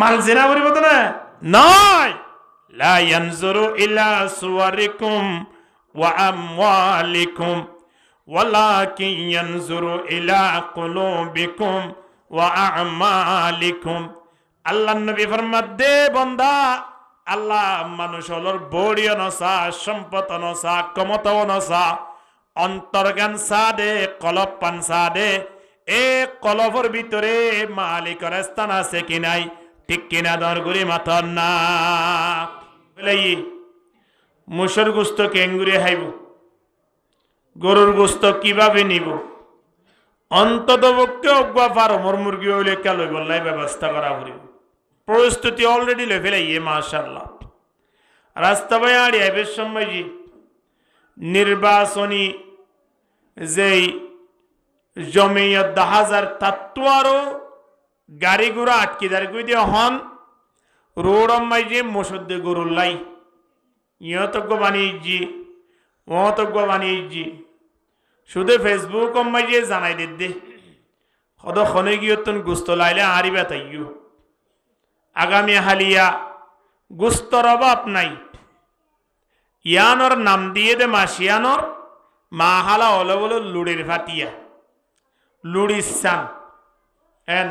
মাল জেনা করিব তো না নয় লা ইয়ানজুরু ইলা সুওয়ারিকুম ওয়া আমওয়ালিকুম ওয়ালাকিন ইয়ানজুরু ইলা কুলুবিকুম ওয়া আমালিকুম আল্লাহ নবী ফরমাত দে বান্দা আল্লাহ মানুষ হলোর বড়িও নসা সম্পদ নসা ক্ষমতাও নসা অন্তর্জ্ঞান সাদে কলব পান সাদে এ কলবর ভিতরে মালিকের স্থান আছে কি নাই ঠিক কিনা দরগুরি মাথন না বলে মুসর গোস্ত কেঙ্গুরি খাইব গরুর গোস্ত কিভাবে নিব অন্তত পক্ষে অজ্ঞা ফার্মর মুরগি হইলে কেলই বললাই ব্যবস্থা করা করিব প্রস্তুতি অলরেডি লে ফেলে মাশাআল্লাহ রাস্তা বাই আড়ি আইবের সময় নির্বাচনী যেই জমিয়ত 10,000 তাত্ত্বারও গাড়ি ঘোড়া আটকে দাঁড় করে দিয়ে হন রোড অম্মাই যে মসদ্দে গরুর লাই ইয়তজ্ঞ বানিয়েছি অতজ্ঞ বানিয়েছি শুধু ফেসবুক অম্মাই যে জানাই দে হদ খনে গিয়ে তুন গুস্ত লাইলে আরিবা তাইও আগামী হালিয়া গুস্তর অভাব নাই ইয়ানোর নাম দিয়ে দে মাসিয়ানোর মা হালা হলো বলো লুড়ির ফাটিয়া লুড়ির সান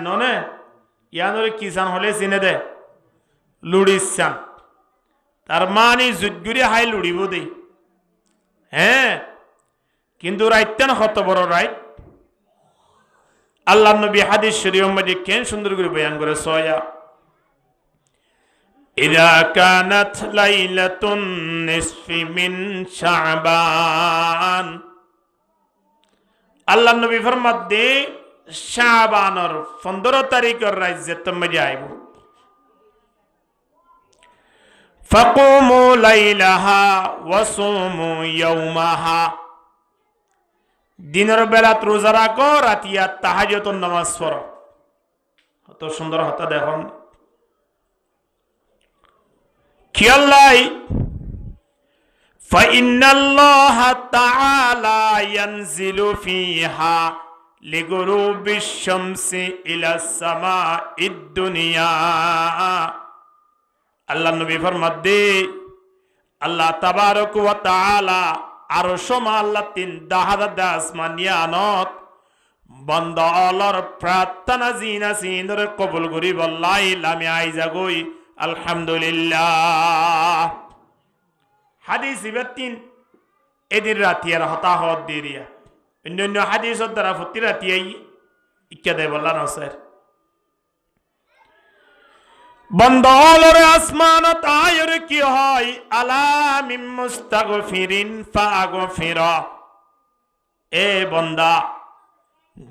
ননে ইয়ানোর কিসান হলে চিনে দে লুড়ির সান তার মানে জুটগুড়ি হাই লুড়িব দে হ্যাঁ কিন্তু রাইতেন কত বড় রাইট আল্লাহ নবী হাদিস শরীফ মধ্যে কেন সুন্দর করে বয়ান করে সয়া إذا كانت ليلة النصف من شعبان আল্লাহ নবী ফরমাত দে শাবানর 15 তারিখের রাতে তুমি যাইব ফাকুমু লাইলাহা ওয়াসুমু ইয়াওমাহা দিনের বেলা রোজা রাখো রাতিয়া তাহাজ্জুদের নামাজ পড়ো কত সুন্দর হতা দেখুন খেয়াল্লাই ফাইন্নাল্লাহ তাআলা ইয়ানজিলু ফিহা লিগুরুবিশ শামসি ইলা সামাঈদ দুনিয়া আল্লাহ নবী ফরমাত দে আল্লাহ তাবারক ওয়া তাআলা আরশ আল্লাহ 3 আসমানিয়ানত বান্দা আল্লাহর প্রার্থনা জিনা সিনরে কবুল করি বল্লাই লামি আইজা গই আলহামদুলিল্লাহ হাদিস ইবাতিন এদিন রাতিয়ার হতাহত দিরিয়া অন্যান্য হাদিসের দ্বারা প্রতি রাতিয়াই ইচ্ছা দেয় বললাম স্যার বন্দর আসমানত আয়র কি হয় আলামিম মুস্তাগফিরিন ফাগফিরা এ বন্দা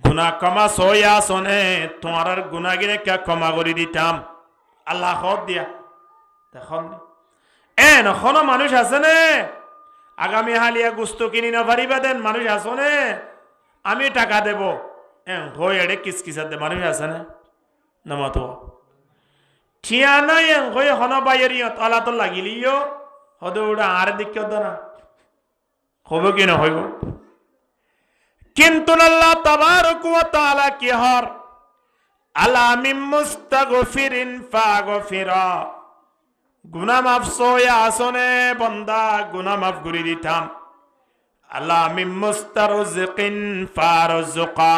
গুনাহ ক্ষমা সয়া শোনে তোমার গুনাহগিরে কে ক্ষমা করে দিতাম আল্লাহ হদ দিয়া দেখুন এখন মানুষ আছে নে আগামী হালিয়া গুস্ত কিনি না পারিবা দেন মানুষ আছে নে আমি টাকা দেব হয়ে এড়ে কিসকিসার দে মানুষ আছে না নামাতো ঠিয়া নাই হয়ে হন বাইরিয়ত আল্লাহ তো লাগিলিও হদে ওটা আর দিকে না হবে কি না হইব কিন্তু আল্লাহ তাবারক ওয়া তাআলা কি হর আলামিম মুস্তাগফিরিন ফাগফিরা গুনাহ মাফ সয়া আসনে বান্দা গুনাহ মাফ করে দিতাম আলামিম মুস্তারজিকিন ফারজুকা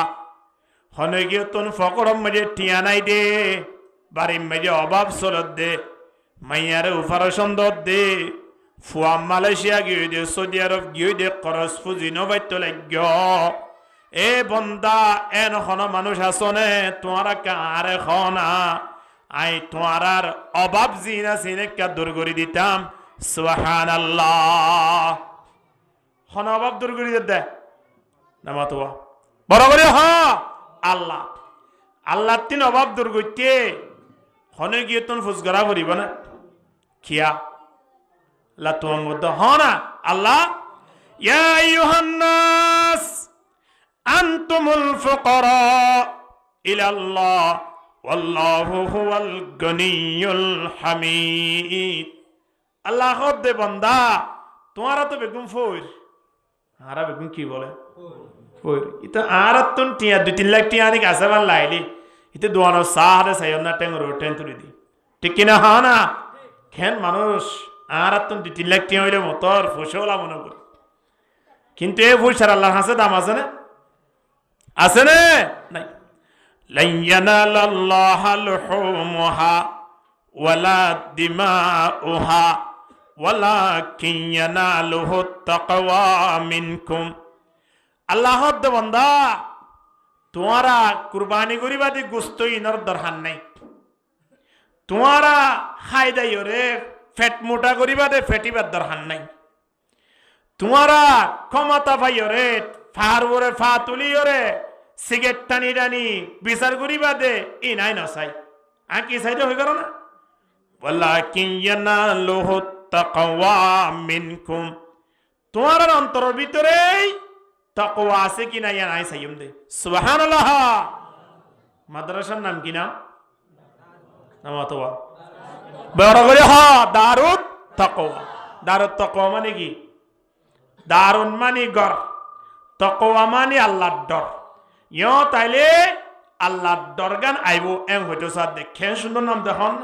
হনে গিয়ে তুন ফকরম মজে টিয়া নাই দে বাড়ির মেজে অভাব চলত দে মাইয়ারে উফারসন দে ফুয়া মালয়েশিয়া গিয়ে দে সৌদি আরব গিয়ে দে খরচ পুঁজি নবাইত লাগ্য এ বন্দা এন হন মানুষ আসনে তোমারা কারে খনা আই তোমার অভাব জিনা সিনেকা দূর করে দিতাম সুবহানাল্লাহ হন অভাব দূর করে দে নামাতো বড় করে হ আল্লাহ আল্লাহ তিন অভাব দূর করতে হনে গিয়ে তুমি ফুসগরা করিব না খিয়া আল্লাহ তোমার মধ্যে হ না আল্লাহ ইয়া আইয়ুহান নাস আনতুমুল ফুকারা ইলাল্লাহ ওয়াল্লাহু হুয়াল গনিয়ুল হামিদ আল্লাহ দে বান্দা তোমারা তো বেগুম ফইর আরা বেগুম কি বলে ফইর ইতা আরাত তুন টিয়া 2-3 লাখ টিয়া নি কাসাবান লাইলি ইতে দোয়ানো সাহারে সায়না টেং রোটেন তুলি দি ঠিক কিনা হ্যাঁ না খেন মানুষ আর 2-3 লাখ টাকা হইলে মতর ফসলা মনে করে কিন্তু এই ফুসার আল্লাহর হাসে দাম আছে না আছে না নাই লান ইয়ানালাল্লাহা লুহুমুহা ওয়ালা দিমাউহা ওয়ালাকিন ইয়ানালুহুত তাকওয়া মিনকুম আল্লাহর বান্দা তোমারা কুরবানি করিবা দি গোশত ইনর দরকার নাই তোমারা খাইদাই রে ফেট মোটা করিবা দে ফেটিবার দরকার নাই তোমারা ক্ষমতা পাই রে ফার ওরে ফা তুলি রে সিগারেট টানি টানি বিচার করিবা দে ই নাই না চাই আর কি চাইতে হয়ে গেল না ওয়ালাকিন ইয়ানালুহুত তাকওয়া মিনকুম তোমার অন্তরের ভিতরেই তাকওয়া আছে কিনা ইয়া নাই চাইম দে সুবহানাল্লাহ মাদ্রাসার নাম কি নাম নাম অথবা বড় করে হ দারুত তাকওয়া মানে কি দারুন মানে ঘর তাকওয়া মানে আল্লাহর ডর ইয় তাইলে আল্লাহর ডর গান আইব এম হইতো সাদ দেখে সুন্দর নাম দেখুন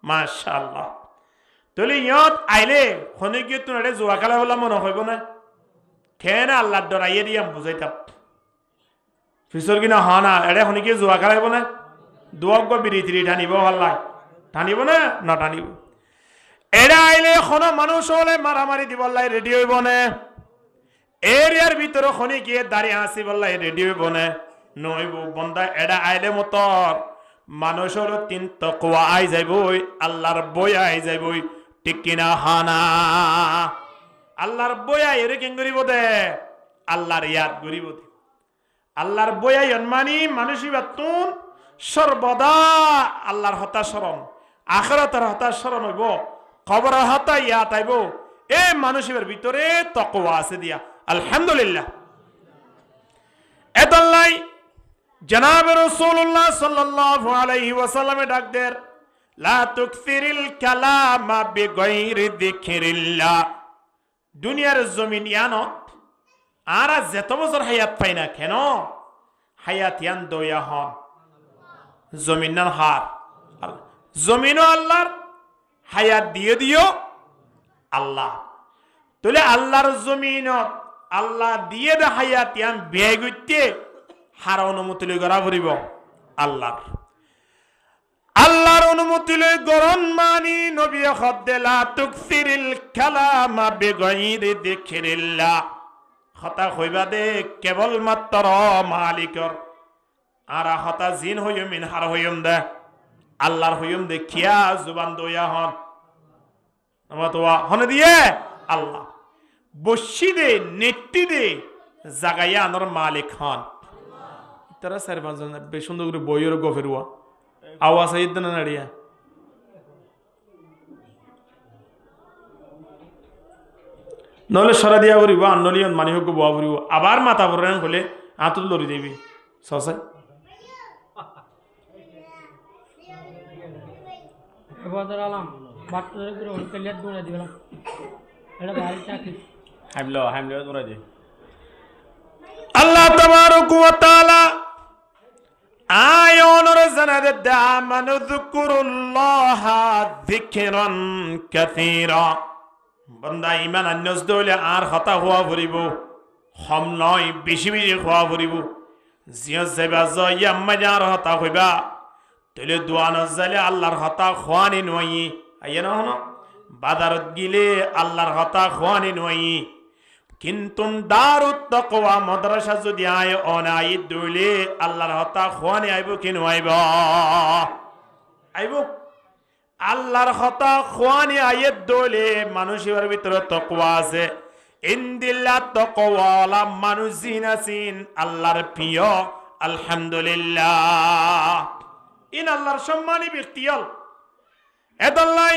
মাশাআল্লাহ তাহলে ইয়ত আইলে হনে কি তোরে জোয়া খেলা বলা মনে হইব না কেন আল্লাহর ডর আইয়ে দিয়াম বুঝাইতাম ফিসর কিনা হ না এড়ে হনে কি জোয়া খেলাইব না দুয়াগ বিরিতিরি টানিব আল্লাহ টানিব না টানিব এরা আইলে কোনো মানুষ হলে মারামারি দিব আল্লাহ রেডি হইব না এরিয়ার ভিতরে খনি গিয়ে দাঁড়িয়ে আসি বললাই রেডি হইব না নইব বন্দা এরা আইলে মতর মানুষের 3 তাকওয়া আই যাইবই আল্লাহর বই আই যাইবই ঠিক কিনা হানা আল্লাহর বই আই এর কেন করিব দে আল্লাহর ইয়াদ করিব দে আল্লাহর বই আই মানি মানুষই বাতুন সর্বদা আল্লাহর হতা স্মরণ আখিরাতের হতা স্মরণ হইব কবরের হতা ইয়াদ আইব এই মানুষের ভিতরে তাকওয়া আছে দিয়া আলহামদুলিল্লাহ এদাল্লাই জনাব রাসূলুল্লাহ সাল্লাল্লাহু আলাইহি ওয়াসাল্লামে ডাক দের লা তুকসিরিল কালামা বিগাইরি যিকরিল্লাহ দুনিয়ার জমিন ইয়ানত আর যত বছর হায়াত পাই না কেন হায়াত ইয়ান দয়া হন জমিনার হার জমিনও আল্লাহর হায়াত দিয়ে দিও আল্লাহ তাহলে আল্লাহর জমিনত আল্লাহ দিয়ে দে হায়াত ইয়ান ব্যয় করতে হার অনুমতি লই করা পড়িব আল্লাহর অনুমতি লই গরন মানি নবী খদ্দেলা তুকসিরিল কালামা বিগাইরি যিকরিল্লাহ কথা কইবা দে কেবল মাত্র মালিকর আর হতা জিন হইম মিন হার হইম দে আল্লাহর হইম দে কিয়া জুবান দয়া হন আমতোয়া হন দিয়ে আল্লাহ বসি দে নেটি দে জাগাইয়া আনর মালিক হন তারা 4-5 জন বেশ সুন্দর করে বইয়ের গফেরুয়া আওয়াজ আইদ না নাড়িয়া নলে সরা দিয়া করিব আন্নলিয়ন মানি হোক বুয়া করিব আবার মাথা পড়েন বলে আতুল লরি দেবি সসাই বদর আলম বাটরে করে ওন কলিয়াত দৌড়া দিলাম এটা ভারী চাকরি হামলো দৌড়া দে আল্লাহ তাবারক ওয়া তাআলা আয়ানুর জানাদে দামানু যিকরুল্লাহ যিকরান কাসীরা বান্দা ঈমান আনস দলে আর হতা হওয়া পড়িব হম নয় বেশি বেশি হওয়া পড়িব জিয়া যাইবা জয়া মাজার হতা হইবা তলে দোয়ান জালে আল্লাহর হতা খোয়ানি নই আইয়া না হনো বাজারত গিলে আল্লাহর হতা খোয়ানি নই কিন্তু দারুত তাকওয়া মাদ্রাসা যদি আয় অনাই দলে আল্লাহর হতা খোয়ানি আইব কি নইব আইব আল্লাহর হতা খোয়ানি আইত দলে মানুষের ভিতরে তাকওয়া আছে ইনদিল্লাহ তাকওয়ালা মানুষ জিনাসিন আল্লাহর প্রিয় আলহামদুলিল্লাহ ইন আল্লাহর সম্মানী ব্যক্তিয়ল এদল্লাই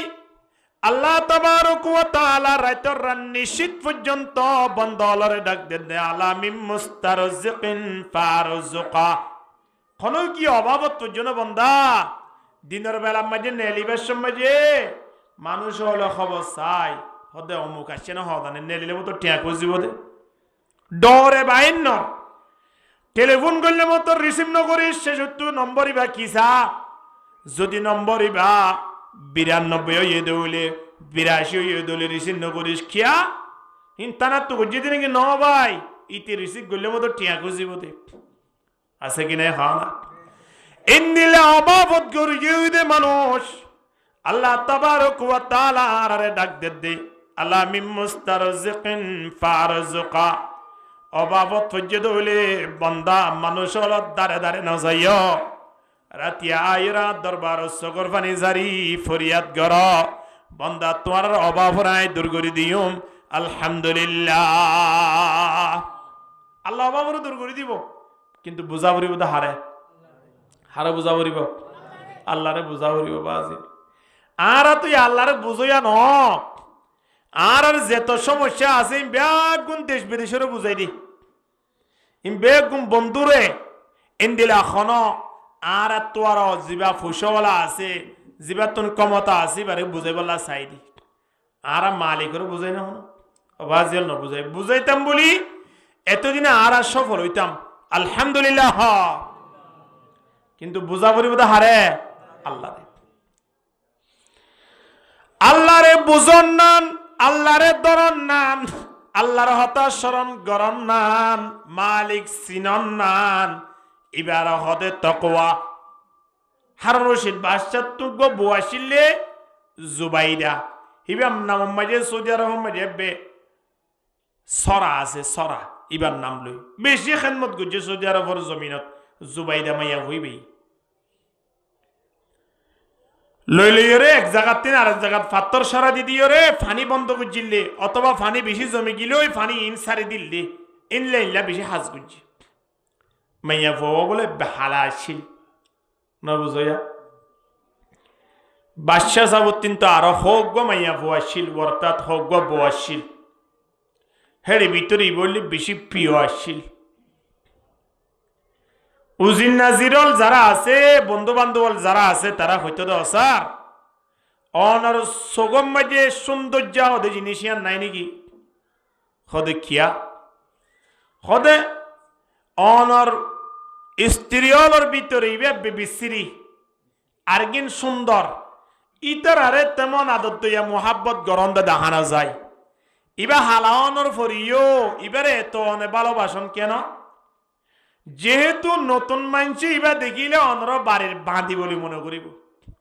আল্লাহ তাবারক ওয়া তাআলা রাইতর নিশিত পর্যন্ত বন্দলরে ডাক দে আলামিম মুস্তারজিকিন ফারজুকা কোন কি অভাবত পর্যন্ত বন্দা দিনের বেলা মাঝে নেলিবের সময় মানুষ হলো খবর চাই হদে অমুক আসছে না হদানে নেলিলে মতো টিয়া খুঁজিব দে ডরে বাইন ন টেলিফোন করলে মতো রিসিভ নকরিস সে সত্য নম্বরই বা কিসা যদি নম্বরই বা 92 হয়ে দৌলে 82 হয়ে দৌলে রিসিভ নকরিস কিয়া ইনতানা তো গজ্জি নাকি ন ভাই ইতি রিসিভ করলে মতো টিয়া খুঁজিব দে আছে কি নাই হা না ইন্দিলে অবাবত গরিয়ে মানুষ আল্লাহ তাবারক ওয়া তাআলা আরে ডাক দে আল্লাহ মিম মুস্তারজিকিন ফারজুকা অবাবত ফজ্জে হইলে বান্দা মানুষ হল দারে দারে না যাইও রাতিয়া আইরা দরবার সগর পানি জারি ফরিয়াদ গর বান্দা তোমার অভাব নাই দূর করে দিও আলহামদুলিল্লাহ আল্লাহ অভাব দূর করে দিব কিন্তু বুঝা পড়িব তো হারে হারে বুঝা পড়িব আল্লাহরে বুঝা পড়িব বাজি আর তুই আল্লাহরে বুঝইয়া ন আর যেত সমস্যা আছে বেগুন দেশ বিদেশেরও বুঝাই দি বেগুন বন্ধুরে ইন্দিলা খন আর তোর যিবা ফুসওয়ালা আছে যিবা তোর ক্ষমতা আছে বারে বুঝাই বলা চাই দি আর মালিকেরও বুঝাই না হন বাজিয়াল ন বুঝাই বুঝাইতাম বলি এতদিনে আর সফল হইতাম আলহামদুলিল্লাহ কিন্তু বুঝা পড়িব তো হারে আল্লাহ আল্লাহরে বুঝন নান আল্লাহরে দরন নান আল্লাহর হতা স্মরণ গরম নান মালিক সিনন নান এবার হদে তকওয়া হারুন রশিদ বাদশাহ তুগ বুয়াশিলে জুবাইদা হিবাম নাম মাঝে সৌদি আরব মাঝে বে সরা আছে সরা ইবার নাম লই বেশি খেদমত গুজে সৌদি আরবের জমিনত জুবাইদা মাইয়া হইবেই লই লইরে এক জায়গা তিন আর এক জায়গা পাত্তর সারা দি দিও ফানি বন্ধ করছিলে অথবা ফানি বেশি জমি গিলে ওই ফানি ইন সারি দিল্লি ইনলে ইনলা বেশি হাজ গুজি মাইয়া বউ বলে বেহালা আসিল না বুঝয়া বাদশাহ সাবুদ্দিন তো আরো হোক গো মাইয়া বউ আসিল অর্থাৎ হোক গো বউ আসিল হেড়ে ভিতরে বললি বেশি প্রিয় আসিল উজিন নাজিরল যারা আছে বন্ধু বান্ধব যারা আছে তারা হয়তো তো স্যার অনার সগম মাঝে সৌন্দর্য হদে জিনিস ইয়ার নাই নাকি হদে খিয়া হদে অনার স্ত্রীর ভিতরে ইবে বিশ্রী আরগিন সুন্দর ইতার আরে তেমন আদত ইয়া মোহাব্বত গরম দেখানো যায় ইবা হালাওয়ানোর ফরিও ইবারে এত অনে ভালোবাসন কেন যেহেতু নতুন মানছি ইবা দেখিলে অনর বাড়ির বাঁধি বলে মনে করিব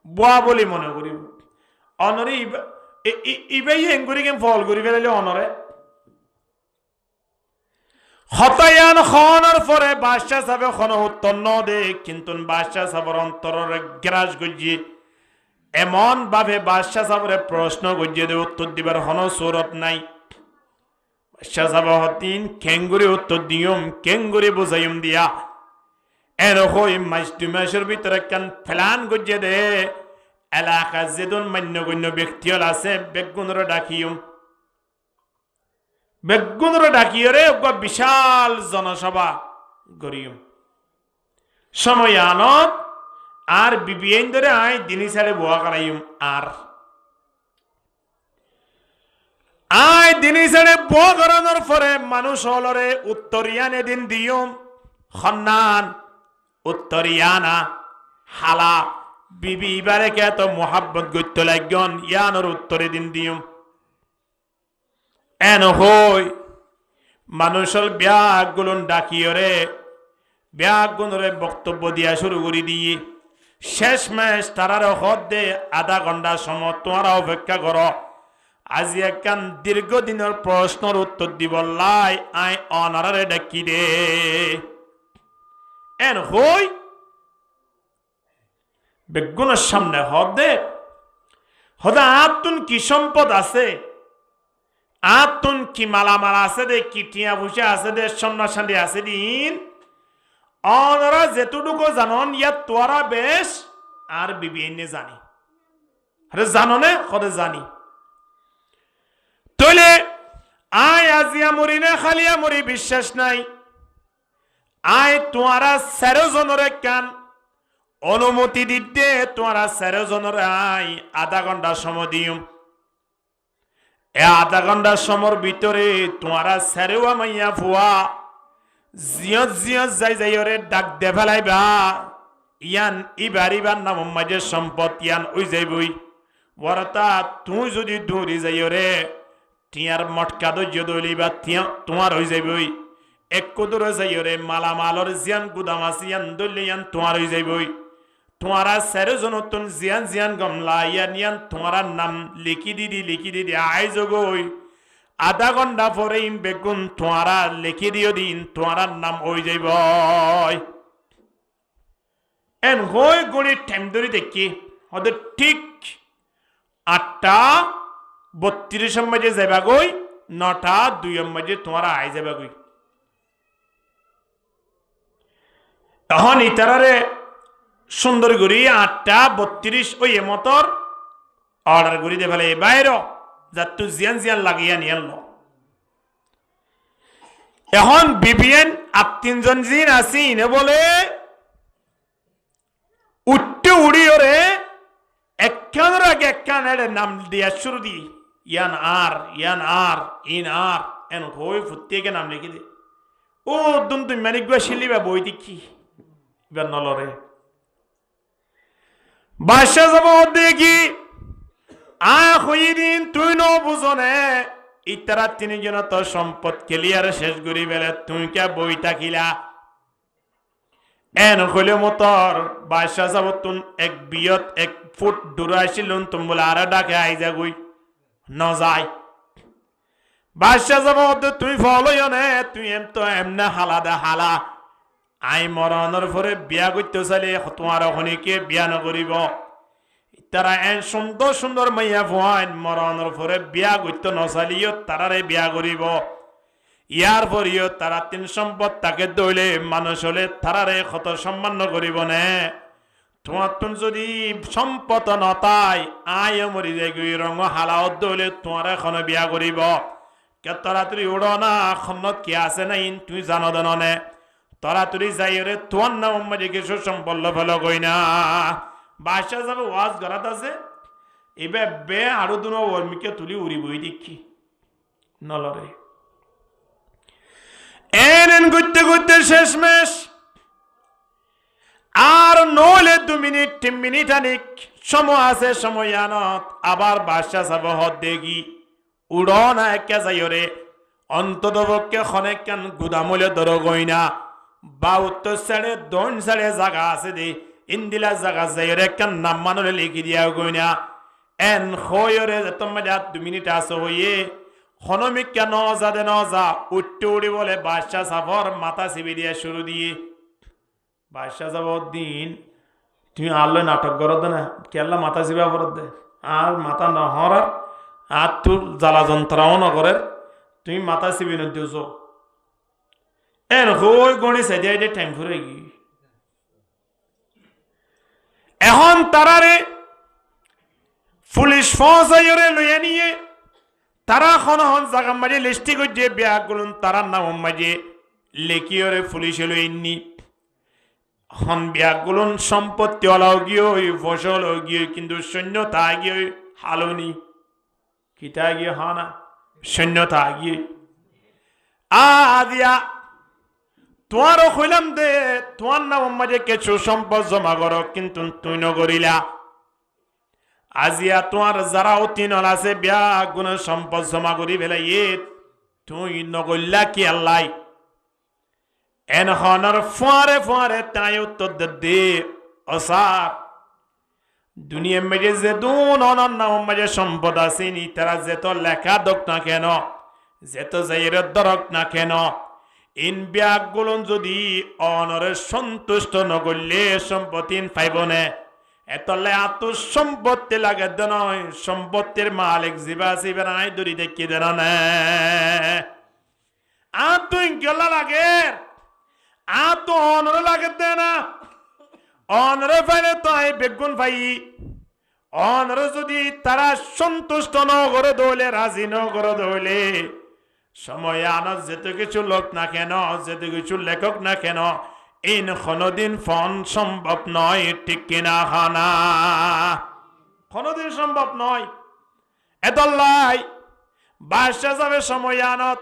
বুয়া বলে মনে করিব অনরে ইবাই এঙ্গুরি কেম ফল করি ফেলাইলে অনরে হতায়ান খনর পরে বাদশাহ সাহেব খন উত্তর ন দে কিন্তু বাদশাহ সাহেবের অন্তরের গ্রাস গজিয়ে এমন ভাবে বাদশাহ সাহেবের প্রশ্ন গজিয়ে দে উত্তর দিবার হন সুরত নাই বাদশাহ সাহেব হতিন কেঙ্গুরি উত্তর দিয়ম কেঙ্গুরি বুঝাইম দিয়া এরকম মাস 2 মাসের ভিতরে কেন প্ল্যান গজিয়ে দে এলাকা যেদন মান্যগণ্য ব্যক্তি হল আছে বেগুনর ডাকিয়ম বেগুনর ডাকিয়রে বিশাল জনসভা গরিয়ম সময় আনত আর বিবিএন ধরে আই দিনী সাড়ে বোয়া করাইম আর আয় দিনী সাড়ে বোয়া করানোর পরে মানুষ হলরে উত্তরিয়ান এদিন দিয়ম খন্নান উত্তরিয়ানা হালা বিবি ইবারে কে তো মোহাব্বত গত্য লাগন ইয়ানোর উত্তরে দিন দিয়ম এন হই মানুষের ব্যাগগুলো ডাকিয়রে ব্যাগগুলোরে বক্তব্য দিয়া শুরু করে দিয়ে শেষ ম্যাচ তারার হদে আধা ঘন্টা সময় তোমারা অপেক্ষা কর আজি একখান দীর্ঘদিনের প্রশ্নের উত্তর দিব লাই আই অনারে ডাকি দে এন হই বেগুনের সামনে হদে হদা আতুন কি সম্পদ আছে আতুন কি মালামাল আছে দে কি টিয়া ভুষা আছে দে সন্না সান্ডি আছে দিন অনরা যেটুকু জানন ইয়াত তোরা বেশ আর বিবিএনে জানি আরে জানো নে কদে জানি তইলে আয় আজিয়া মরি না খালিয়া মরি বিশ্বাস নাই আয় তোরা 13 জনরে কান অনুমতি দিতে তোরা 13 জনরে আয় আধা ঘন্টা সময় দিম এ আধা ঘন্টার সময়ের ভিতরে তোরা সেরেওয়া মাইয়া ফুয়া জিয়ত জিয়ত যাই যাই ওরে ডাক দে ফেলাইবা ইয়ান ইবার নাম মাঝে সম্পদ ইয়ান ওই যাইবই ওরতা তুই যদি দৌড়ি যাই রে টিয়ার মটকা দৈর্য দৌলি বা টিয়া তোমার হয়ে যাবই এক কুদুর যাই রে মালামালর জিয়ান গুদাম আসিয়ান দলিয়ান তোমার হয়ে যাবই তোমারা সেরে জনতুন জিয়ান জিয়ান গমলা ইয়ান ইয়ান তোমার নাম লিখি দিদি আই জগই আধা ঘন্টা পরে ইম বেগুন তোমারা লিখি দিও দিন তোমার নাম হয়ে যাইব এন হই গড়ি টাইম ধরে দেখি ওদের ঠিক 8:32 বাজে যাবা গই 9:02 বাজে তোমার আই যাবা গই তখন ইতারারে সুন্দর করি 8:32 ওই মতর অর্ডার করি দে ফেলে বাইর যা তু জিয়ান জিয়ান লাগিয়া নিয়ে ল এখন বিবিএন আর 3 জন জিন আসি নে বলে উঠতে উড়ি ওরে একখানের আগে একখানের নাম দিয়া শুরু দি ইয়ান আর ইন আর এন হই ফুটিয়ে নাম লিখি দে ও দুম তুমি মানিক শিলিবা বই দেখি এবার নলরে বাসা যাব দেখি দিন তুই ন বুঝনে ইতারা 3 জন তো সম্পদ ক্লিয়ার শেষ করি বেলে তুই কে বই থাকিলা এন হইলে মতর বাসা যাব তুন এক বিয়ত 1 ফুট দূরে আসিলুন তুমি বলে আর ডাকে আই যা গই ন যাই বাসা যাব তুই ফলইও নে তুই এম তো এমনে হালা হালা আই মরণের পরে বিয়া করতে চাইলে তোমার ওখানে বিয়া নকরিব তারা এন সুন্দর সুন্দর মাইয়া ফুয়াইন মরণের পরে বিয়া করতে নচালিও তারারে বিয়া করিব ইয়ার পরেও তারা 3 সম্পদ তাকে দইলে মানুষ হলে তারারে কত সম্মান করিব নে তোমার তুমি যদি সম্পদ নতাই আয় মরি যাই গই রঙ হালাও দইলে তোমার এখন বিয়া করিব কে তাড়াতাড়ি উড়ো না খন্নত কি আছে নাই তুই জানো নে তাড়াতাড়ি যাই রে তোমার নাম মাঝে কিছু সম্পন্ন ফেলো কই না বাসা যাবে ওয়াজ গড়াত আছে এবার বে আরো দুনো ওর্মিকে তুলি উড়ি বই দেখি নলরে এন করতে করতে শেষমেশ আর নইলে 2 মিনিট 3 মিনিট আনিক সময় আছে সময় আনত আবার বাসা যাব হদ দেখি উড়ো না একে যাই রে অন্তত পক্ষে খনে কেন গুদামলে ধর গই না বা উত্তর সাইডে দন সাইডে জায়গা আছে দে ইন্দিলা জায়গা যাই রে কেন নাম মানুষে লিখি দিয়া গই না এন হয়রে তোমার 2 মিনিট আছে হইয়ে খনমিক কেন যাদে ন যা উঠতে উড়ি বলে বাসা সাফর মাথা চিবি দিয়া শুরু দিয়ে বাসা যাব দিন তুমি আল্লো নাটক করো দে না কেল্লা মাথা চিবা পর দে আর মাথা নহর আর তোর জ্বালা যন্ত্রণাও নকরে তুমি মাথা চিবি নিতেছ এন হই গণি চাইডে টাইম ফুরে গি এখন তারারে পুলিশ ফসাইরে লইয়া নিয়ে তারা হন জায়গা মাঝে লিস্টি করছে বিয়া করুন তারা নাম মাঝে লেখিওরে পুলিশে লইনি হন বিয়া করুন সম্পত্তি ওলাও গিয়ে ফসল গিয়ে কিন্তু সৈন্যতা গিয়ে হালনি কিতা গিয়ে হানা সৈন্যতা গিয়ে আদিয়া তোমারও কইলাম দে তোমার নাম মাঝে কিছু সম্পদ জমা করো কিন্তু তুই নগরিলা আজিয়া তোমার যারা অতিনল আছে বিয়া গুণ সম্পদ জমা করি ফেলে তুই নগল্লা কি আল্লাহ এনখনের ফুয়ারে ফুয়ারে তাই উত্তর দে অসার দুনিয়া মেজে যে দুন অনর নাম মাঝে সম্পদ আছে নি তারা যেত লেখা দক না কেন যেত যাইরে দরক না কেন ইন বিয়াগ গুলো যদি অনরে সন্তুষ্ট নগরলে সম্পত্তি পাইব নে এতলে আত সম্পত্তি লাগে দেন সম্পত্তির মালিক জিবা সিবা নাই দড়ি দেখি দেন না তুই গেলা লাগে তো অনরে লাগে দে না অনরে পাইলে তো বেগুন ভাই অনরে যদি তারা সন্তুষ্ট নগরে দৌলে রাজি নগরে দৌলে সময় আনত যেতে কিছু লোক না কেন যেতে কিছু লেখক না কেন ইন কোনদিন ফোন সম্ভব নয় ঠিক কিনা হানা কোনদিন সম্ভব নয় এদল্লাই বাসা যাবে সময় আনত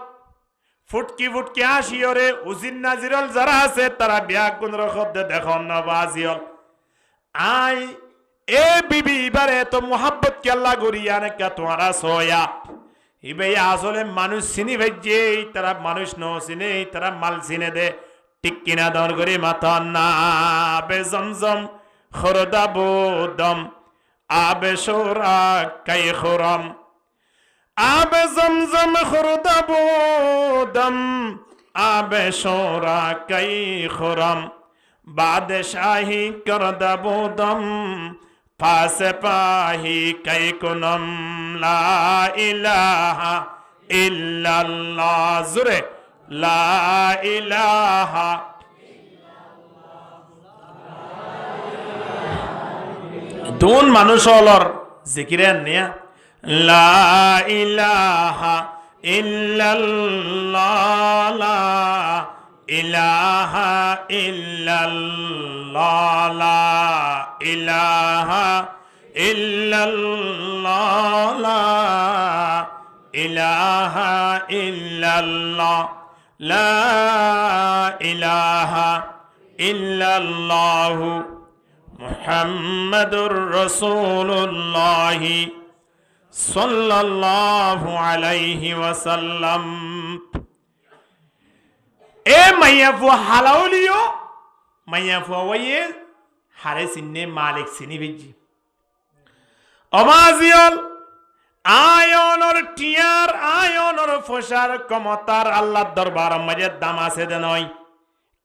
ফুটকি ফুটকি আসিওরে উজিন নাজিরল যারা আছে তারা বিয়া কোন রকম দেখুন না বাজিয়ল আই এ বিবি এবারে তো মোহাব্বত কে আল্লাহ গরিয়ানে কা তোমারা সোয়া ইবে আসলে মানুষ চিনি ভেজে তারা মানুষ ন চিনে তারা মাল চিনে দে ঠিক কিনা দন করি মাথা না আবে জমজম খরদা বোদম আবে সোরা কাই খরম আবে জমজম খরদা বোদম আবে সোরা কাই খরম বাদশাহী করদা বোদম পাশে পাহি কাই কুনম লা ইলাহা ইল্লাল্লাহ জুরে লা ইলাহা দুন মানুষ হলর জিকিরেন নিয়া লা ইলাহা ইল্লাল্লাহ লা ইলাহা ইল্লাল্লাহ লা ইলাহা ইল্লাল্লাহ লা ইলাহা ইল্লাল্লাহ লা ইলাহা ইল্লাল্লাহ মুহাম্মাদুর রাসূলুল্লাহ সাল্লাল্লাহু আলাইহি ওয়াসাল্লাম এ মাইয়াফু হালাউলিও মাইয়াফু ওয়ে হারে সিনে মালিক সিনি বিজি অমাজিয়ল আয়নর টিয়ার আয়নর ফসার কমতার আল্লাহর দরবার মাঝে দাম আছে দে নয়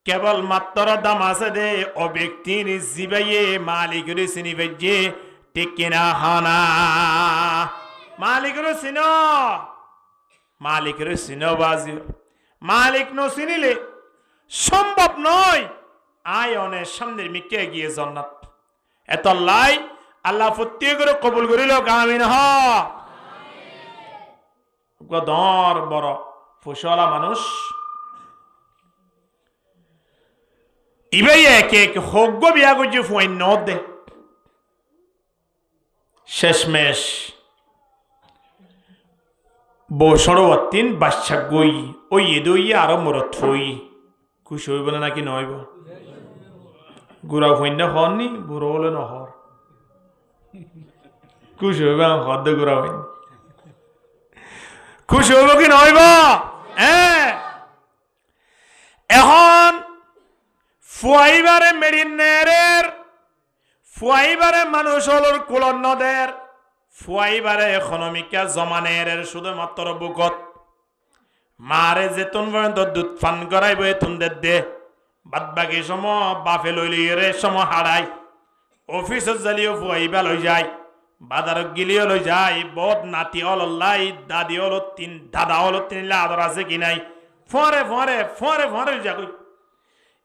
কেবল মাত্র দাম আছে দে ও ব্যক্তির জিবাইয়ে মালিকের সিনি বিজি ঠিক কিনা হানা মালিকের সিনো মালিকের সিনো বাজিও মালিক ন চিনিলে সম্ভব নয় আয়নের সামনের মিকে গিয়ে জান্নাত এত লাই আল্লাহ প্রত্যেক করে কবুল করিল আমিন হ গদর বড় ফুসলা মানুষ ইবে একে এক হগ্গ বিয়া করছে ফুয়াই নদ দে শেষমেশ বছর তিন বাচ্চা গই ওই এদই আরো মরত হই খুশি হইব না নাকি নইব গুড়া হইন হননি বুড়ো হলে নহর খুশি হইব হর দে গুড়া হইন খুশি হইব কি নইব হ্যাঁ এখন ফুয়াইবারে মেডিনের ফুয়াইবারে মানুষ হলর কুলন নদের ফুয়াইবারে ইকোনমিকা জমানের শুধুমাত্র বুকত মারে যেতন পর্যন্ত দুধ ফান করাইব এতন দে বাদ বাকি সময় বাফে লইলি রে সময় হারাই অফিসত জালিও ফুয়াইবা লই যায় বাজারত গিলিও লই যায় বহুত নাতি অল্লাই দাদি হল তিন দাদা হল তিন আদর আছে কি নাই ফরে ফরে ফরে ফরে যাগই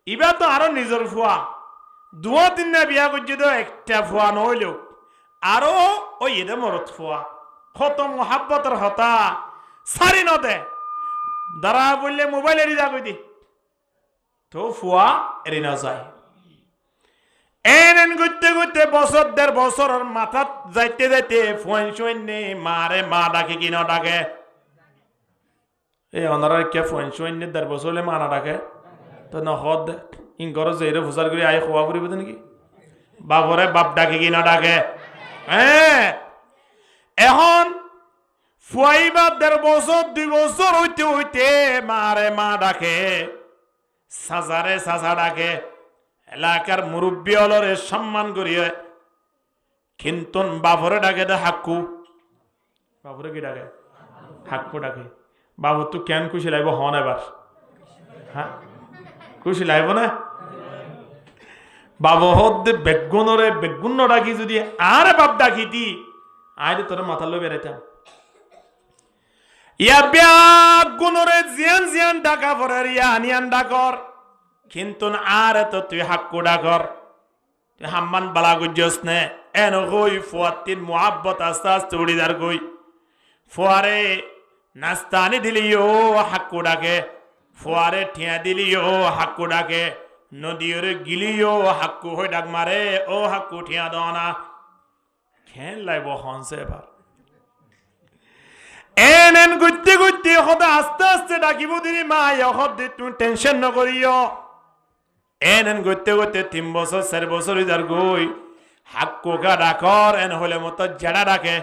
ইবা তো আরো নিজের ফুয়া দুয়া তিন না বিয়া করছে তো একটা ফুয়া নহলেও আরো ওই এদে মরত ফুয়া কত মোহাব্বতের হতা সারি নদে দাঁড়া বললে মোবাইল এরি যা কই দি তো ফুয়া এরি না যায় এন করতে করতে বছর দেড় বছরের মাথাত যাইতে যাইতে ফোন শোন নে মারে মা ডাকে কি না ডাকে এই অনারার কে ফোন শোন নে দেড় বছর হলে মা না ডাকে তো না হদ ইন ঘরে যে ফুসার করে আয় খোয়া করিব নাকি বাবরে বাপ ডাকে কি না ডাকে হ্যাঁ এখন ফুয়াইবা দেড় বছর 2 বছর হইতে হইতে মারে মা ডাকে সাজারে সাজা ডাকে এলাকার মুরব্বী অলরে সম্মান করিয়ে কিন্তু বাবরে ডাকে দে হাক্কু বাবরে কি ডাকে হাক্কু ডাকে বাবু তো কেন খুশি লাগব হন এবার হ্যাঁ খুশি লাগব না বাবু হদ বেগুনরে বেগুন ডাকি যদি আরে বাপ ডাকি দি আইলে তোর মাথা লো বেরাইতাম ইয়া বেগুনরে জিয়ান জিয়ান ডাকা পরে ইয়া আনিয়ান ডাকর কিন্তু আরে তো তুই হাক্কু ডাকর তুই হাম্মান বালা গুজস নে এন গই ফুয়াতিন মুহাব্বত আস্তে আস্তে উড়িদার গই ফুয়ারে নাস্তানি দিলিও হাক্কু ডাকে ফুয়ারে ঠিয়া দিলিও হাক্কু ডাকে নদীরে গিলিও হাক্কু হই ডাক মারে ও হাক্কু ঠিয়া দনা খেন লাইব হনসে এবার এন গুতে গুতে হদা আস্তে আস্তে ডাকিব দিনি মা হদ তুমি টেনশন নকরিও এন গুতে গুতে 3 বছর 4 বছর ইদার গই হাক্কুকা ডাকর এন হলে মতো জেডা ডাকে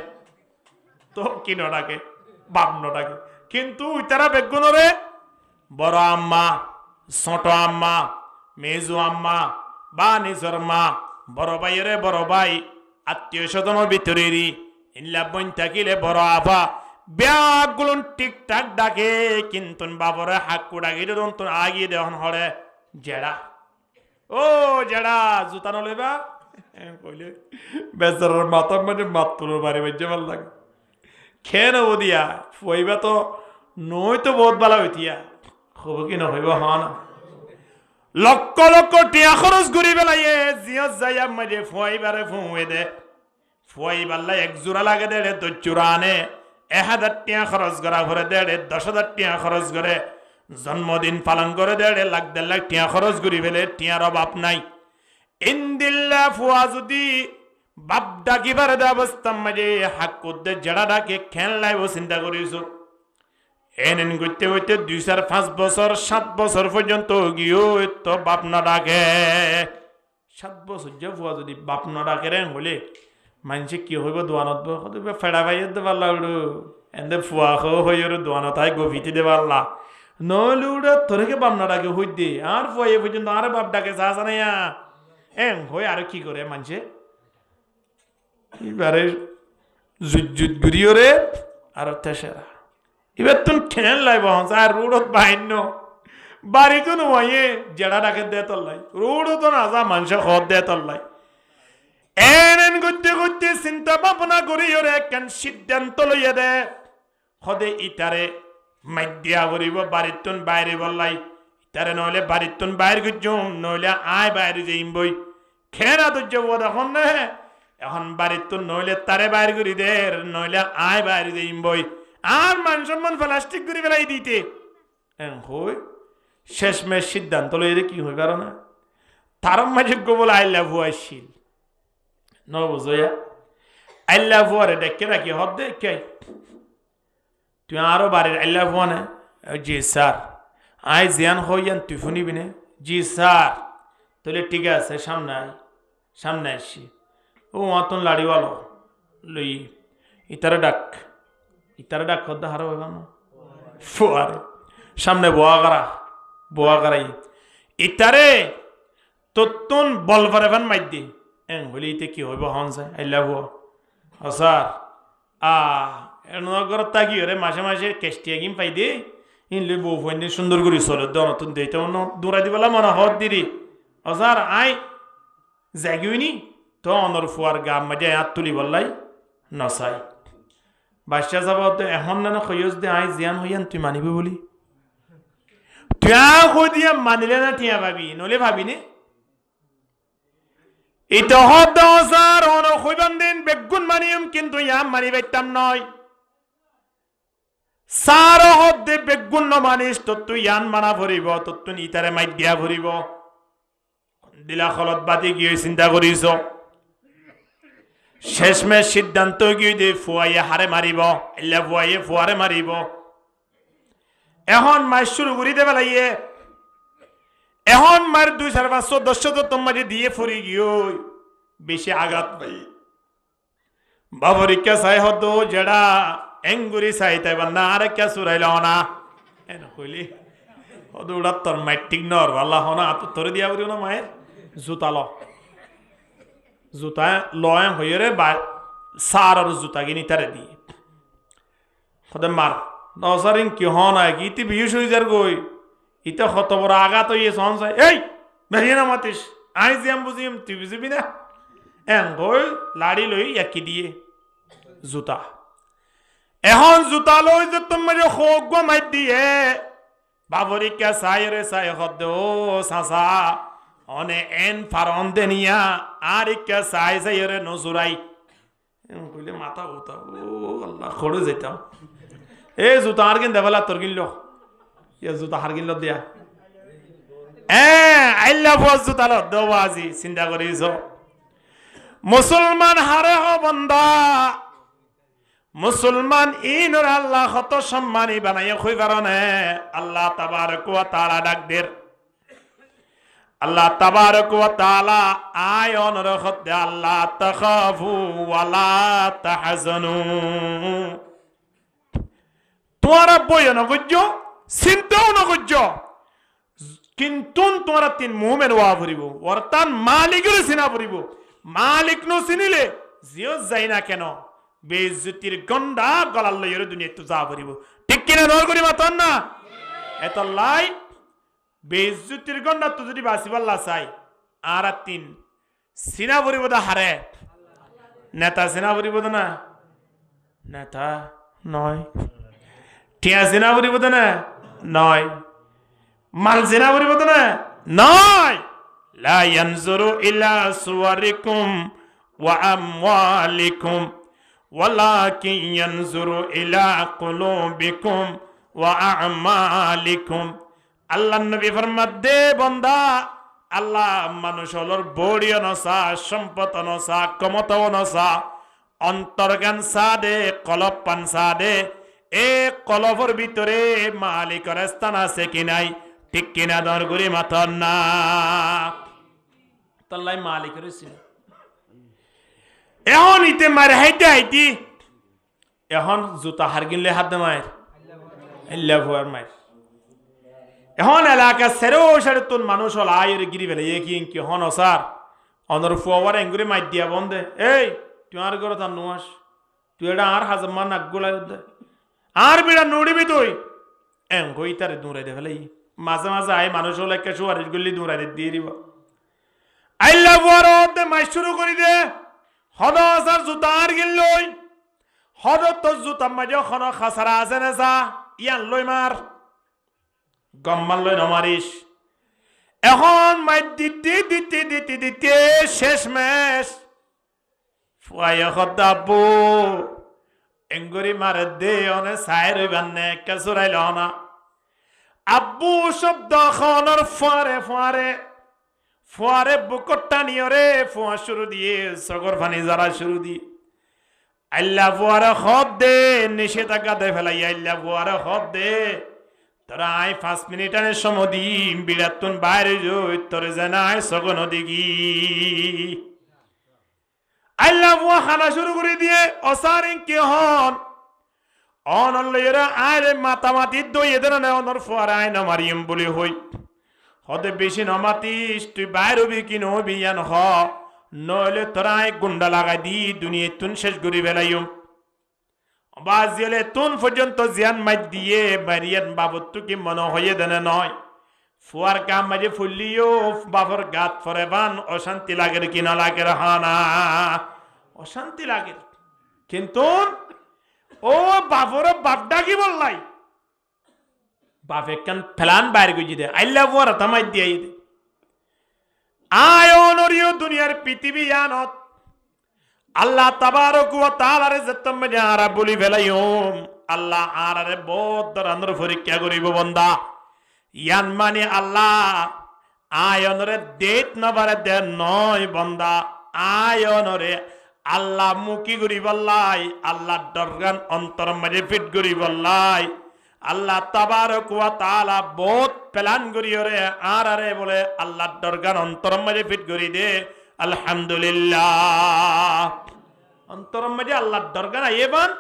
তো কিনো ডাকে বাপ ন ডাকে কিন্তু তারা বেগুনরে বড় আম্মা ছোট আম্মা মেজু আম্মা বা নিজর মা বড় ভাইয়েরে বড় ভাই আত্মীয় স্বজনের ভিতরেরই ইল্লা বইন থাকিলে বড় আফা ব্যাগুলো ঠিকঠাক ডাকে কিন্তু বাবরে হাক্কু ডাকি তো আগিয়ে দেওয়ান হরে জেডা ও জেডা জুতা নলেবা কইলে বেচারার মাথা মানে মাত্র বাড়ি বাজে ভাল লাগে খেয়ে নেবো দিয়া ফইবা তো নই তো বহুত ভালো হইতিয়া খবর কি নহইব হ না লক্ষ লক্ষ টিয়া খরচ ঘুরি বেলাইয়ে জিয়ত যাইয়া মাঝে ফইবারে ফুঁয়ে দে ফইবাল্লা এক জোড়া লাগে দেড়ে 2 জোড়া আনে 1000 টিয়া খরচ করা করে দেড়ে 10,000 টিয়া খরচ করে জন্মদিন পালন করে দেড়ে লাখ 1.5 লাখ টিয়া খরচ ঘুরি ফেলে টিয়ার অভাব নাই ইন্দিল্লা ফুয়া যদি বাপ ডাকিবার অবস্থা মাঝে হাক্কুদ্দে জেড়া ডাকে খেল লাইব চিন্তা করিস এন করতে হইতে 2-5 বছর 7 বছর পর্যন্ত গিয়েও তো বাপ না ডাকে 7 বছর যে ফুয়া যদি বাপ না ডাকে রে বলে মানুষে কি হইব দোয়ানত ফেড়া ভাইয়ে দেবার লাগলো এনে ফুয়া হয়ে দোয়ানত হয় গভীতি দেবার লা নইলে উড়ে তোরকে বাপ না ডাকে হই দে আর ফুয়াইয়ে পর্যন্ত আর বাপ ডাকে চা না হই আর কি করে মানুষে এবারে জুত ঘুরিও রে আর তেসেরা এবার তুমি খেল লাইব আর রোডত বাহিন্য বাড়িতো নয় জেড়া ডাকে দে তল্লাই রোডত না যা মানুষ খত দে তল্লাই এন করতে করতে চিন্তা ভাবনা করি ওরে কেন সিদ্ধান্ত লইয়া দে সদে ইটারে মাইদিয়া করিব বাড়িতন বাইরে বললাই ইটারে নইলে বাড়িতন বাইরে গুজুম নইলে আয় বাইরে যাইম বই খেরা তো যাব এখন না এখন বাড়িত নইলে তারে বাইরে করি দে নইলে আয় বাইরে যাইম বই আর মান সম্মান প্লাস্টিক করে বেলাই দিতে হই শেষমেশ সিদ্ধান্ত লইলে কি হই পারো না তার মাঝে গোবল আই লাভ আসছিল ন বুঝয়া আই লাভ আরে ডেকে রাখি হদ দে কে তুই আরো বাড়ির আই লাভ না জি স্যার আই জিয়ান হইয়ান তুই শুনিবি না জি স্যার তাহলে ঠিক আছে সামনে আসছি ও অতন লাড়িওয়ালো লই ইতারে ডাক খদ্দা হারো হইবা না ফুয়ারে সামনে বোয়া করাই ইতারে তত্তুন বল ফারেফান মাই দি হইলে ইতে কি হইব হন যায় আইলা ভুয়া স্যার এর তাকি ওরে মাসে মাসে কেষ্টিয়া গিম পাই দে ইনলে বউ ফোন সুন্দর করে চলে নতুন দিতে দৌড়াই দিবেলা মনে হত দিরি স্যার আই জাগিউনি তো অনর ফুয়ার গাম মাঝে হাত তুলি বললাই নসাই বাদশা যাব তো এখন না খৈজ দে আই জিয়ান হইয়ান তুই মানিবি বলি তুই দিয়া মানিলে না টিয়া ভাবি নলে ভাবি নে এটা হদ স্যার অন হইবান দিন বেগুন মানিম কিন্তু ইয়াম মানি বাইতাম নয় স্যার হদ দে বেগুন ন মানিস তো তুই ইয়ান মানা ভরিব তো তুই ইতারে মাই দিয়া ভরিব দিলা খলত বাতি গিয়ে চিন্তা করিস শেষমেশ সিদ্ধান্ত গিয়ে দে ফুয়াইয়ে হারে মারিব এলা ফুয়াইয়ে ফুয়ারে মারিব এখন মাই শুরু করি দে বেলাইয়ে এখন মার 2-4-500 10 তো মাঝে দিয়ে ফুরি গিয়ে বেশি আঘাত পাই বাবরিকা চাই হতো জেডা এঙ্গুরি চাই তাই না আর কে চুরাইল না এন কইলি হতো ওটা তোর মাইটিক নর ভাল্লা হনা তোর দিয়া বলি না মায়ের জুতা লয় হয়ে রে সার আর জুতা কিনি তারে দিয়ে সদে মার দশারিং কি হনায় কি ইতি বিহুস হয়ে যার গই ইতে কত বড় আঘাত হইয়ে সহন চাই এই বেরিয়ে না মাতিস আই জিয়াম বুঝিম তুই বুঝিবি না গই লাড়ি লই একই দিয়ে জুতা এখন জুতা লই যে তোমার হোক মাই দিয়ে বাবরিকা চাই রে চাই হদ ও চাচা অনে এন ফারন দেনিয়া আর ইকা চাই চাই রে নজুরাই কইলে মাথা উঠা ও আল্লাহ খড়ে যেতাম এই জুতা আর কিন দেবেলা তোর কিনল ইয়া জুতা হার কিনল দিয়া আইলা ফস জুতা ল দেওয়াজি চিন্তা করিস মুসলমান হারে হ বন্দা মুসলমান ইনর আল্লাহ কত সম্মানী বানাইয়া খুই কারণে আল্লাহ তাবারক ওয়া তাআলা ডাক দের আল্লাহ তাবারক ওয়া তাআলা আয়ন রখতে আল্লাহ তাখাফু ওয়ালা তাহজানু তোমরা বয় নগজ্য চিন্তাও নগজ্য কিন্তু তোমরা তিন মুমেন ওয়া ভরিব অর্থাৎ মালিকের চিনা ভরিব মালিক ন চিনিলে জিও যাই না কেন বেইজ্জতির গন্ডা গলাল লইরে দুনিয়া তো যা ভরিব ঠিক কিনা নর করি মাতন না এত লাই বেইজ্জতির গন্ডা তো যদি বাসিবাল্লা চাই আর তিন চিনা ভরিব দা হারে নেতা চিনা ভরিব না নেতা নয় টিয়া চিনা ভরিব না নয় মাল জিনা ভরিব না নয় লা ইয়ানজুরু ইলা সুওয়ারিকুম ওয়া আমওয়ালিকুম ওয়ালাকিন ইয়ানজুরু ইলা কুলুবিকুম ওয়া আমালিকুম আল্লাহ নবী ফরমাত দে বান্দা আল্লাহ মানুষ হলর বড়িও নসা সম্পদ নসা ক্ষমতাও নসা অন্তর্জ্ঞান সাদে কলব পান সাদে এ কলবর ভিতরে মালিকের স্থান আছে কি নাই ঠিক কিনা দর গুরি মাথন না তাল্লাই মালিকের ছিল এখন ইতে মারে হাইতে হাইতি এখন জুতা হারগিনলে হাত দে মায়ের আল্লাহ ভুয়ার মায়ের এখন এলাকা সেরো সারে তোর মানুষ হল আয়ের গিরি ফেলে এ কি হন সার অনর ফুয়ার এঙ্গুরি মাই দিয়া বন্ধে এই তুই আর ঘর তার নোয়াস তুই এটা আর হাজার মান নাকগুলা আর বিড়া নড়িবি তুই এঙ্গই তারে দূরে দে ফেলে মাঝে মাঝে আই মানুষ হলে একটা সুয়ারিশ গুলি দূরে দিয়ে দিব আল্লাহ ভুয়ার মাই শুরু করি দে হদ আসার জুতা আর গিল লই হদ তোর জুতা মাঝে খন খাসারা আছে না যা ইয়ান লই মার গম্মান লই নমারিস এখন মাই দিতে দিতে দিতে দিতে শেষ মেশ ফুয়াই খদাবু এঙ্গুরি মারে দে অনে সাই রইবান নে কে চুরাইল না আব্বু শব্দ খনর ফুয়ারে ফুয়ারে ফুয়ারে বুকট টানিয়রে ফুয়া শুরু দিয়ে সগর ফানি যারা শুরু দিয়ে আল্লাহ ফুয়ারে খব দে নিষেধাজ্ঞা দে ফেলাই আল্লাহ ফুয়ারে খব দে তোরা আই 5 মিনিটের সময় দি বিরাতুন বাইরে যাই তোরে জানাই সগন দিগি আল্লাহ ফুয়া খানা শুরু করে দিয়ে অসারিং কে হন অনলয়েরা আরে মাতামাতি দই এদের না অনর ফুয়ারে আই না মারিম বলি হই হতে বেশি নমাতিস তুই বাইরে হবি কি নহবি ইয়ান হ নইলে তোরা আই গুন্ডা লাগাই দি দুনিয়া তুন শেষ করি বেলাইম বাজিলে তুন পর্যন্ত জিয়ান মাই দিয়ে বাড়িয়ান বাবত কি মনে হয়ে দেনে নয় ফুয়ার কাম মাঝে ফুললিও বাবর গাত ফরেবান অশান্তি লাগে কি না লাগে হানা অশান্তি লাগে কিন্তু ও বাবর বাপডা কি বললাই বাপে কান ফেলান বাইরে গুজি দে আল্লাহ ফুয়ার থামাই দিয়ে দে আয়নরিও দুনিয়ার পৃথিবী জানত আল্লাহ তাবারক ওয়া তাআলার জতম যারা বলি ফেলাইম আল্লাহ আরারে বহুত দরান্দর পরীক্ষা করিব বান্দা ইয়ান মানে আল্লাহ আয়নরে দেত নবারে দে নয় বান্দা আয়নরে আল্লাহ মুকি করি বললাই আল্লাহ দরগান অন্তর মাঝে ফিট করি বললাই আল্লাহ তাবারক ওয়া তাআলা বহুত প্ল্যান করিওরে আরারে বলে আল্লাহ দরগান অন্তর মাঝে ফিট করি দে আলহামদুলিল্লাহ অন্তরম মাঝে আল্লাহর দরকার আইবান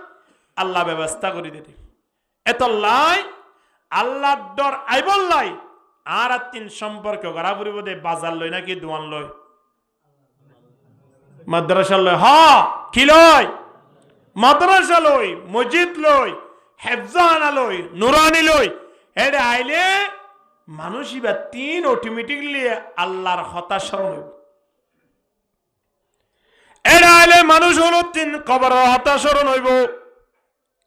আল্লাহ ব্যবস্থা করে দিতে এত লাই আল্লাহর ডর আইবল লাই আর তিন সম্পর্ক করা পড়িব দে বাজার লই নাকি দোয়ান লই মাদ্রাসা লই হ কি লই মাদ্রাসা লই মসজিদ লই হেফজানা লই নুরানি লই এটা আইলে মানুষই বা তিন অটোমেটিকলি আল্লাহর হতাশা হইব এরা আইলে মানুষ হলো তিন কবর হতাশরণ হইব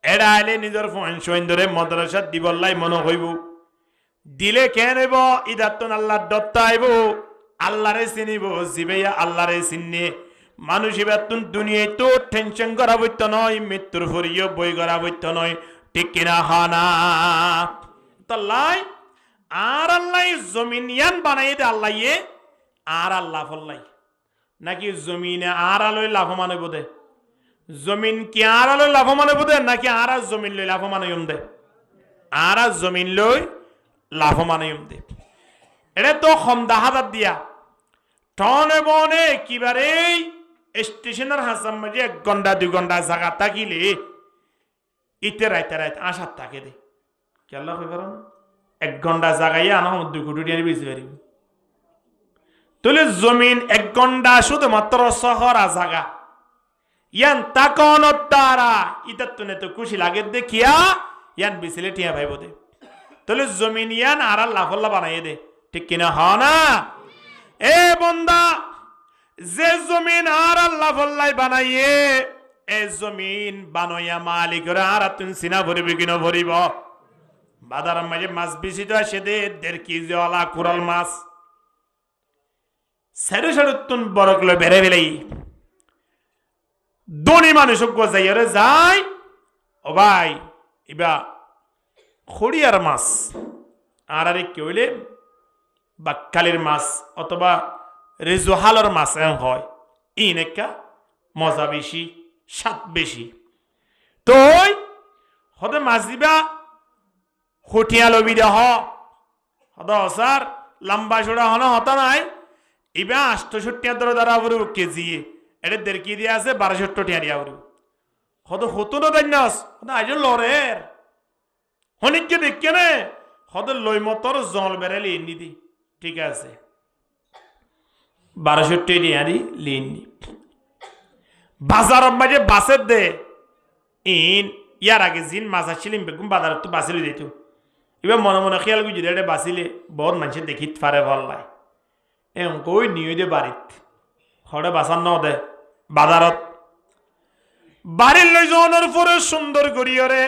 এরা আইলে নিজের ফোন ধরে মাদ্রাসা দিবল্লাই মনে হইব দিলে কেন হইব ইদাতন আল্লাহর দত্তা আইব আল্লাহরে চিনিব জিবেয়া আল্লাহরে চিনে মানুষ ইবাতুন দুনিয়ায় তো টেনশন করা বইত নয় মৃত্যুর ফরিও বই করা বইত নয় ঠিক কিনা হানা তাল্লাই আর আল্লাহ জমিন ইয়ান বানাই দে আল্লাহ ইয়ে আর আল্লাহ ফল্লাই নাকি জমিনে আর আলোয় লাভমান হইব দে জমিন কি আর আলোয় লাভমান হইব দে নাকি আর জমিন লই লাভমান হইম দে আর জমিন লই লাভমান হইম দে এটা তো খমদা হাজার দিয়া টনে বনে কিবারে স্টেশনের হাসাম মাঝে 1 ঘন্টা 2 ঘন্টা জায়গা থাকিলে ইতে রাইতে আসার থাকে দে কেলা হয়ে পারো না 1 ঘন্টা জায়গায় আনা 2 কোটি টাকা বেশি পারিব তাহলে জমিন 1 ঘন্টা শুধুমাত্র শহরা জায়গা ইয়ান তাকন তারা ইতার তুনে তো খুশি লাগে দেখিয়া ইয়ান বিসিলে টিয়া ভাইব দে তাহলে জমিন ইয়ান আর লাফল্লা বানাইয়ে দে ঠিক কিনা হ না এ বন্দা যে জমিন আর আল্লাহ ফল্লাই বানাইয়ে এ জমিন বানইয়া মালিকরা আর তুন সিনা ভরিবি কিনা ভরিব বাজার মাঝে মাছ বেশি তো আসে দে 1.5 কেজি ওয়ালা কোরাল মাছ সাড়ে তুন বড় কিলো বেড়ে বেলাই ধনী মানুষ গজাইরে যায় ও ভাই ইবা খড়িয়ার মাছ আর আরে কি হইলে বাক্কালির মাছ অথবা রেজুহালর মাছ হয় ইনেকা মজা বেশি স্বাদ বেশি তো হতে মাছ দিবা হটিয়া লবি দেহ হত অসার লম্বা চড়া হন হত নাই ইবা 68 দর দ্বারা বড় কেজি এটা 1.5 কেজি আছে 1270 টিয়া দিয়া বড় হত হতো না দাইনাস হত আজ লরের হনিকে দেখকে নে হত লই মতর জল বেরালি নিদি ঠিক আছে 1270 টিয়া দি লিনি বাজার মাঝে বাসের দে ইন ইয়ার আগে জিন মাছ আসছিলাম বেগুন বাজার তো বাসিলে দিত এবার মনে মনে খেয়াল গুজি এটা বাসিলে বহুত মানুষের দেখিত পারে ভাল লাই কই নিয়ে দে বাড়িত হরে বাসার ন দে বাজারত বাড়ির লই জনের পরে সুন্দর করিয়রে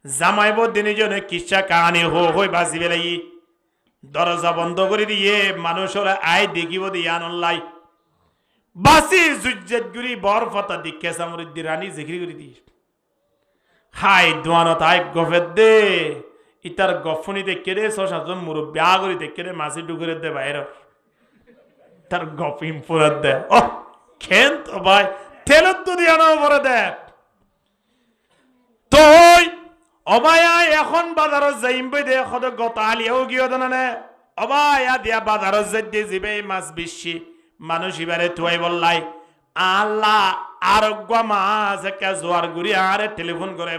জামাইব দিনে জনে কিসা কাহানি হই বাসি বেলাই দরজা বন্ধ করে দিয়ে মানুষরা আয় দেখিব দিয়ে আনলাই বাসি জুজ্জত গুরি বরফতা দিকে সামরিদ্দি রানী জিকির করে দি হাই দোয়ানত আয় গফের দে ইতার গফনি দেখে রে 6-7 মুরব্বী আগরি দেখে রে মাসি ডুগরে দে বাইর তার গফিম পুরত দে ও খেন তো ভাই তেলত তো দিয়া না পরে দে তো অবায়া এখন বাজারত যাইম বই দে খদ গত আলিয়াও গিয়ে দানে অবায়া দিয়া বাজারত যাই দে জিবে মাছ বেশি মানুষ এবারে তুই বললাই আল্লাহ আরোগ্য মাছ একটা জোয়ার গুড়ি আরে টেলিফোন করে